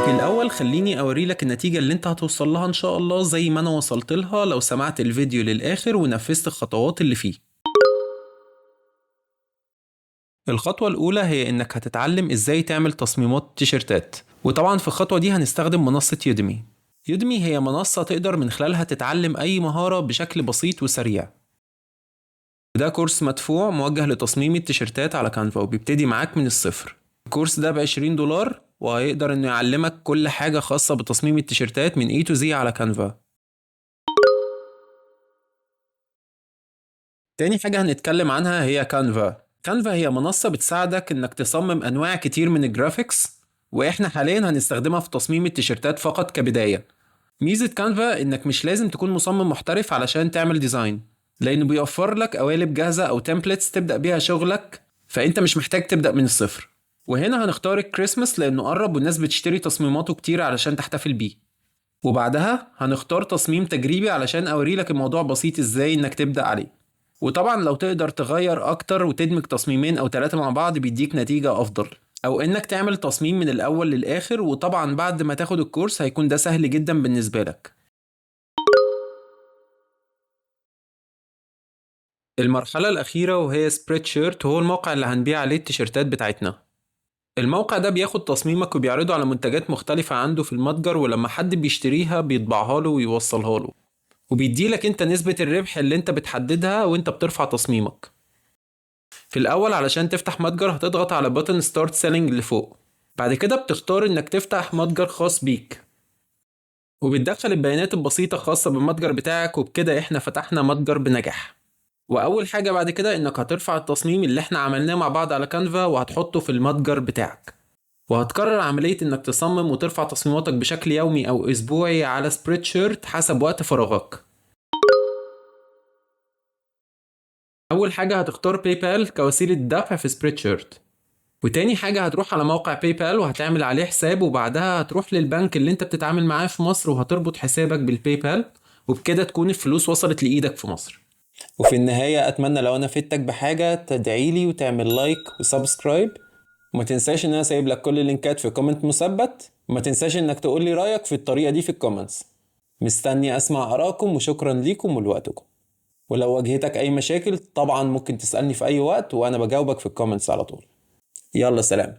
وفي الأول خليني أوريلك النتيجة اللي انت هتوصل لها إن شاء الله زي ما أنا وصلت لها لو سمعت الفيديو للآخر ونفذت الخطوات اللي فيه. الخطوة الأولى هي إنك هتتعلم إزاي تعمل تصميمات تيشيرتات، وطبعا في الخطوة دي هنستخدم منصة يوديمي. يوديمي هي منصة تقدر من خلالها تتعلم أي مهارة بشكل بسيط وسريع. ده كورس مدفوع موجه لتصميم التيشيرتات على كانفا وبيبتدي معاك من الصفر. الكورس ده ب$20 وهيقدر إنه يعلمك كل حاجة خاصة بتصميم التيشيرتات من A to Z على كانفا. تاني حاجة هنتكلم عنها هي كانفا. كانفا هي منصة بتساعدك انك تصمم انواع كتير من الجرافيكس، واحنا حاليا هنستخدمها في تصميم التيشيرتات فقط كبداية. ميزة كانفا انك مش لازم تكون مصمم محترف علشان تعمل ديزاين، لانه بيوفر لك قوالب جاهزة او تمبلتس تبدأ بيها شغلك، فانت مش محتاج تبدأ من الصفر. وهنا هنختار الكريسماس لانه قرب والناس بتشتري تصميماته كتير علشان تحتفل بيه. وبعدها هنختار تصميم تجريبي علشان اوريلك الموضوع بسيط ازاي انك تبدأ عليه. وطبعا لو تقدر تغير اكتر وتدمج تصميمين او 3 مع بعض بيديك نتيجة افضل، او انك تعمل تصميم من الاول للاخر، وطبعا بعد ما تاخد الكورس هيكون ده سهل جدا بالنسبة لك. المرحلة الأخيرة وهي سبريد شيرت، هو الموقع اللي هنبيع عليه التيشيرتات بتاعتنا. الموقع ده بياخد تصميمك وبيعرضه على منتجات مختلفة عنده في المتجر، ولما حد بيشتريها بيطبعها له ويوصلها له، وبيديلك انت نسبة الربح اللي انت بتحددها وانت بترفع تصميمك. في الأول علشان تفتح متجر هتضغط على بutton start selling اللي فوق، بعد كده بتختار انك تفتح متجر خاص بيك، وبتدخل البيانات البسيطة خاصة بالمتجر بتاعك، وبكده احنا فتحنا متجر بنجاح. وأول حاجة بعد كده انك هترفع التصميم اللي احنا عملناه مع بعض على كانفا وهتحطه في المتجر بتاعك، وهتكرر عملية انك تصمم وترفع تصميماتك بشكل يومي او اسبوعي على سبريد شيرت حسب وقت فراغك. أول حاجة هتختار باي بال كوسيلة دفع في سبريد شيرت، وتاني حاجة هتروح على موقع باي بال وهتعمل عليه حساب، وبعدها هتروح للبنك اللي انت بتتعامل معاه في مصر وهتربط حسابك بالباي بال، وبكده تكون الفلوس وصلت لإيدك في مصر. وفي النهاية أتمنى لو أنا فدتك بحاجة تدعيلي وتعمل لايك وسبسكرايب، وما تنساش إن أنا سايب لك كل اللينكات في كومنت مثبت، وما تنساش إنك تقول لي رأيك في الطريقة دي في الكومنتس. مستني أسمع آراءكم وشكرا ليكم ولوقتكم. ولو واجهتك أي مشاكل طبعا ممكن تسألني في أي وقت وأنا بجاوبك في الكومنتس على طول. يلا سلام.